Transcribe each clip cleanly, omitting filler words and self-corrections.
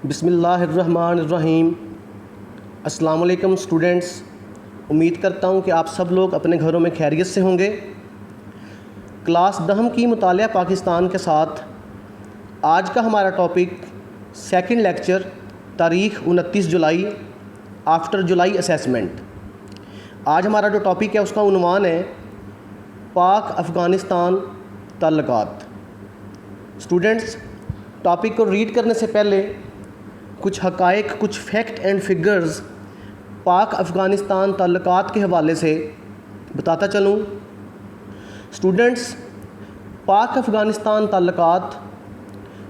بسم اللہ الرحمن الرحیم۔ السلام علیکم اسٹوڈنٹس، امید کرتا ہوں کہ آپ سب لوگ اپنے گھروں میں خیریت سے ہوں گے۔ کلاس 10 کی مطالعہ پاکستان کے ساتھ آج کا ہمارا ٹاپک سیکنڈ لیکچر تاریخ 29 جولائی آفٹر جولائی اسیسمنٹ۔ آج ہمارا جو ٹاپک ہے اس کا عنوان ہے پاک افغانستان تعلقات۔ اسٹوڈنٹس، ٹاپک کو ریڈ کرنے سے پہلے کچھ حقائق، کچھ فیکٹ اینڈ فگرز پاک افغانستان تعلقات کے حوالے سے بتاتا چلوں۔ اسٹوڈنٹس، پاک افغانستان تعلقات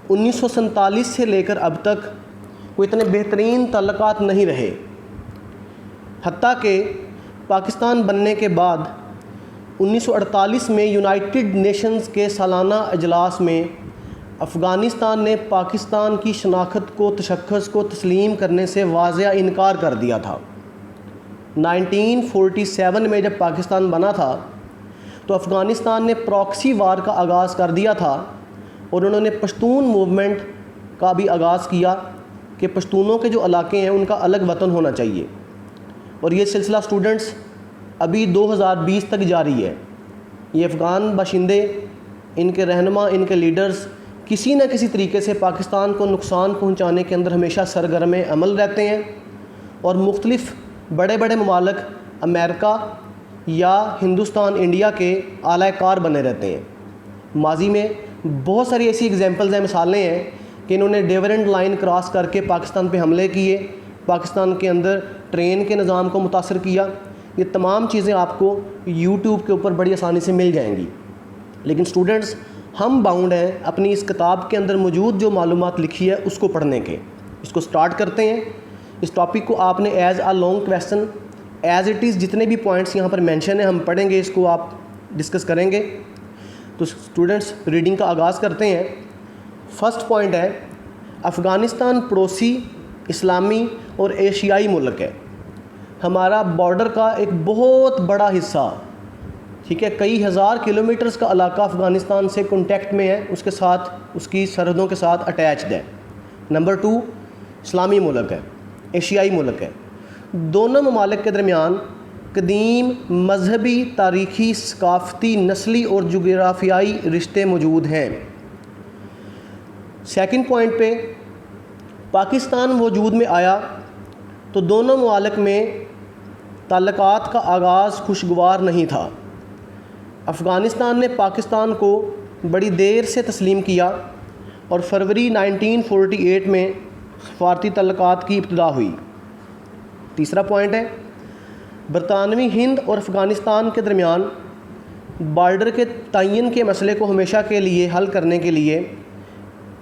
1947 سے لے کر اب تک کوئی اتنے بہترین تعلقات نہیں رہے، حتیٰ کہ پاکستان بننے کے بعد 1948 میں یونائٹڈ نیشنز کے سالانہ اجلاس میں افغانستان نے پاکستان کی شناخت کو، تشخص کو تسلیم کرنے سے واضح انکار کر دیا تھا۔ 1947 میں جب پاکستان بنا تھا تو افغانستان نے پراکسی وار کا آغاز کر دیا تھا اور انہوں نے پشتون موومنٹ کا بھی آغاز کیا کہ پشتونوں کے جو علاقے ہیں ان کا الگ وطن ہونا چاہیے، اور یہ سلسلہ اسٹوڈنٹس ابھی 2020 تک جاری ہے۔ یہ افغان باشندے، ان کے رہنما، ان کے لیڈرز کسی نہ کسی طریقے سے پاکستان کو نقصان پہنچانے کے اندر ہمیشہ سرگرم عمل رہتے ہیں، اور مختلف بڑے بڑے ممالک امریکہ یا ہندوستان، انڈیا کے اعلی کار بنے رہتے ہیں۔ ماضی میں بہت ساری ایسی ایگزامپلز ہیں، مثالیں ہیں کہ انہوں نے ڈیورنٹ لائن کراس کر کے پاکستان پہ حملے کیے، پاکستان کے اندر ٹرین کے نظام کو متاثر کیا۔ یہ تمام چیزیں آپ کو یوٹیوب کے اوپر بڑی آسانی سے مل جائیں گی، لیکن اسٹوڈنٹس ہم باؤنڈ ہیں اپنی اس کتاب کے اندر موجود جو معلومات لکھی ہے اس کو پڑھنے کے۔ اس کو سٹارٹ کرتے ہیں۔ اس ٹاپک کو آپ نے as a long question as it is, جتنے بھی پوائنٹس یہاں پر مینشن ہیں ہم پڑھیں گے، اس کو آپ ڈسکس کریں گے۔ تو اسٹوڈنٹس ریڈنگ کا آغاز کرتے ہیں۔ فرسٹ پوائنٹ ہے، افغانستان پڑوسی، اسلامی اور ایشیائی ملک ہے۔ ہمارا بارڈر کا ایک بہت بڑا حصہ، ٹھیک ہے، کئی ہزار کلومیٹرز کا علاقہ افغانستان سے کنٹیکٹ میں ہے، اس کے ساتھ، اس کی سرحدوں کے ساتھ اٹیچڈ ہے۔ نمبر 2، اسلامی ملک ہے، ایشیائی ملک ہے۔ دونوں ممالک کے درمیان قدیم مذہبی، تاریخی، ثقافتی، نسلی اور جغرافیائی رشتے موجود ہیں۔ سیکنڈ پوائنٹ پہ، پاکستان وجود میں آیا تو دونوں ممالک میں تعلقات کا آغاز خوشگوار نہیں تھا۔ افغانستان نے پاکستان کو بڑی دیر سے تسلیم کیا اور فروری 1948 میں سفارتی تعلقات کی ابتدا ہوئی۔ تیسرا پوائنٹ ہے، برطانوی ہند اور افغانستان کے درمیان بارڈر کے تعین کے مسئلے کو ہمیشہ کے لیے حل کرنے کے لیے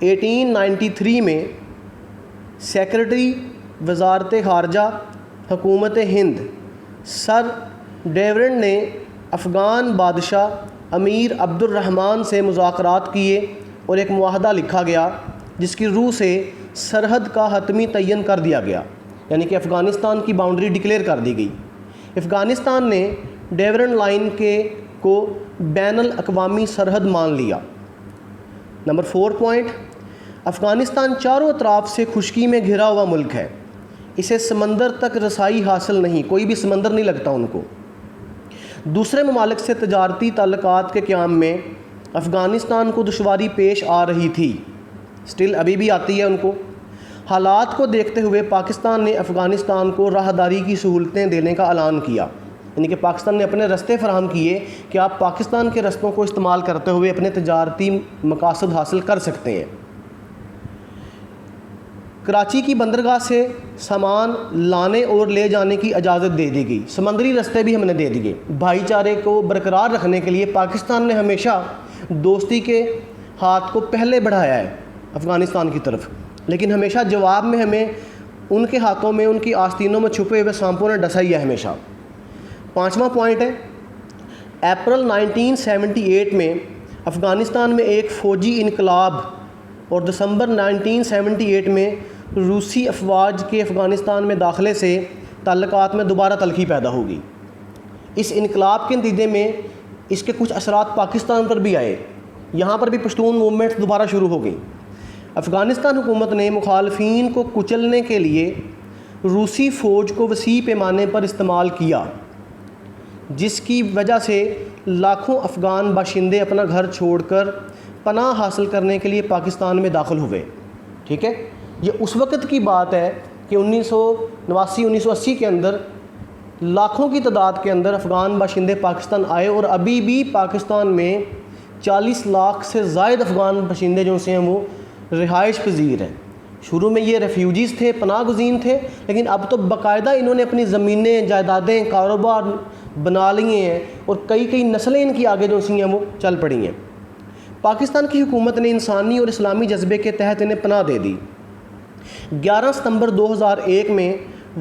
1893 میں سیکرٹری وزارت خارجہ حکومت ہند سر ڈیورنڈ نے افغان بادشاہ امیر عبد الرحمن سے مذاکرات کیے اور ایک معاہدہ لکھا گیا جس کی روح سے سرحد کا حتمی تعین کر دیا گیا، یعنی کہ افغانستان کی باؤنڈری ڈکلیئر کر دی گئی۔ افغانستان نے ڈیورنڈ لائن کو بین الاقوامی سرحد مان لیا۔ نمبر 4 پوائنٹ، افغانستان چاروں اطراف سے خشکی میں گھرا ہوا ملک ہے، اسے سمندر تک رسائی حاصل نہیں، کوئی بھی سمندر نہیں لگتا ان کو۔ دوسرے ممالک سے تجارتی تعلقات کے قیام میں افغانستان کو دشواری پیش آ رہی تھی، سٹل ابھی بھی آتی ہے ان کو۔ حالات کو دیکھتے ہوئے پاکستان نے افغانستان کو راہداری کی سہولتیں دینے کا اعلان کیا، یعنی کہ پاکستان نے اپنے رستے فراہم کیے کہ آپ پاکستان کے رستوں کو استعمال کرتے ہوئے اپنے تجارتی مقاصد حاصل کر سکتے ہیں۔ کراچی کی بندرگاہ سے سامان لانے اور لے جانے کی اجازت دے دی گئی، سمندری رستے بھی ہم نے دے دیے۔ بھائی چارے کو برقرار رکھنے کے لیے پاکستان نے ہمیشہ دوستی کے ہاتھ کو پہلے بڑھایا ہے افغانستان کی طرف، لیکن ہمیشہ جواب میں ہمیں ان کے ہاتھوں میں، ان کی آستینوں میں چھپے ہوئے سانپوں نے ڈسا ہی ہے ہمیشہ۔ 5واں پوائنٹ ہے، اپریل 1978 میں افغانستان میں ایک فوجی انقلاب اور دسمبر 1978 میں روسی افواج کے افغانستان میں داخلے سے تعلقات میں دوبارہ تلخی پیدا ہوگی۔ اس انقلاب کے نتیجے میں اس کے کچھ اثرات پاکستان پر بھی آئے، یہاں پر بھی پشتون موومنٹ دوبارہ شروع ہو گئی۔ افغانستان حکومت نے مخالفین کو کچلنے کے لیے روسی فوج کو وسیع پیمانے پر استعمال کیا، جس کی وجہ سے لاکھوں افغان باشندے اپنا گھر چھوڑ کر پناہ حاصل کرنے کے لیے پاکستان میں داخل ہوئے۔ ٹھیک ہے، یہ اس وقت کی بات ہے کہ 1989-1980 کے اندر لاکھوں کی تعداد کے اندر افغان باشندے پاکستان آئے، اور ابھی بھی پاکستان میں 40 لاکھ سے زائد افغان باشندے جو سے ہیں وہ رہائش پذیر ہیں۔ شروع میں یہ ریفیوجیز تھے، پناہ گزین تھے، لیکن اب تو باقاعدہ انہوں نے اپنی زمینیں، جائیدادیں، کاروبار بنا لیے ہیں، اور کئی نسلیں ان کی آگے جو سی ہیں وہ چل پڑی ہیں۔ پاکستان کی حکومت نے انسانی اور اسلامی جذبے کے تحت انہیں پناہ دے دی۔ 11 ستمبر 2001 میں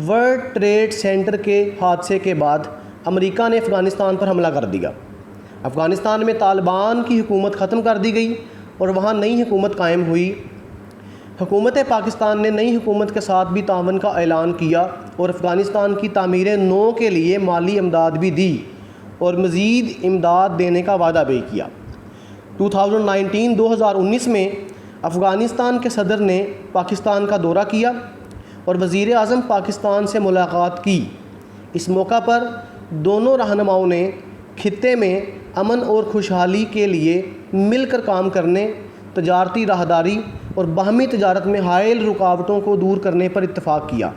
ورلڈ ٹریڈ سینٹر کے حادثے کے بعد امریکہ نے افغانستان پر حملہ کر دیا۔ افغانستان میں طالبان کی حکومت ختم کر دی گئی اور وہاں نئی حکومت قائم ہوئی۔ حکومت پاکستان نے نئی حکومت کے ساتھ بھی تعاون کا اعلان کیا اور افغانستان کی تعمیر نو کے لیے مالی امداد بھی دی اور مزید امداد دینے کا وعدہ بھی کیا۔ 2019 میں افغانستان کے صدر نے پاکستان کا دورہ کیا اور وزیر اعظم پاکستان سے ملاقات کی۔ اس موقع پر دونوں رہنماؤں نے خطے میں امن اور خوشحالی کے لیے مل کر کام کرنے، تجارتی راہداری اور باہمی تجارت میں حائل رکاوٹوں کو دور کرنے پر اتفاق کیا۔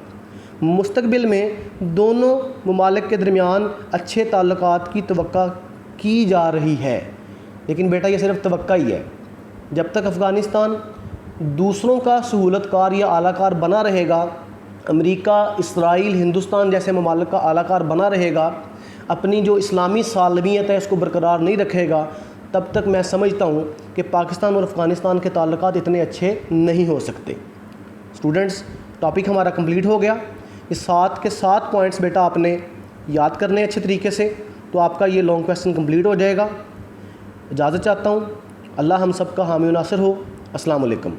مستقبل میں دونوں ممالک کے درمیان اچھے تعلقات کی توقع کی جا رہی ہے، لیکن بیٹا یہ صرف توقع ہی ہے۔ جب تک افغانستان دوسروں کا سہولت کار یا اعلیٰ کار بنا رہے گا، امریکہ، اسرائیل، ہندوستان جیسے ممالک کا اعلیٰ کار بنا رہے گا، اپنی جو اسلامی سالمیت ہے اس کو برقرار نہیں رکھے گا، تب تک میں سمجھتا ہوں کہ پاکستان اور افغانستان کے تعلقات اتنے اچھے نہیں ہو سکتے۔ اسٹوڈنٹس، ٹاپک ہمارا کمپلیٹ ہو گیا۔ اس 7 کے 7 پوائنٹس بیٹا آپ نے یاد کرنے اچھے طریقے سے، تو آپ کا یہ لانگ کویسچن کمپلیٹ ہو جائے گا۔ اجازت چاہتا ہوں، اللہ ہم سب کا حامی و ناصر ہو۔ السلام علیکم۔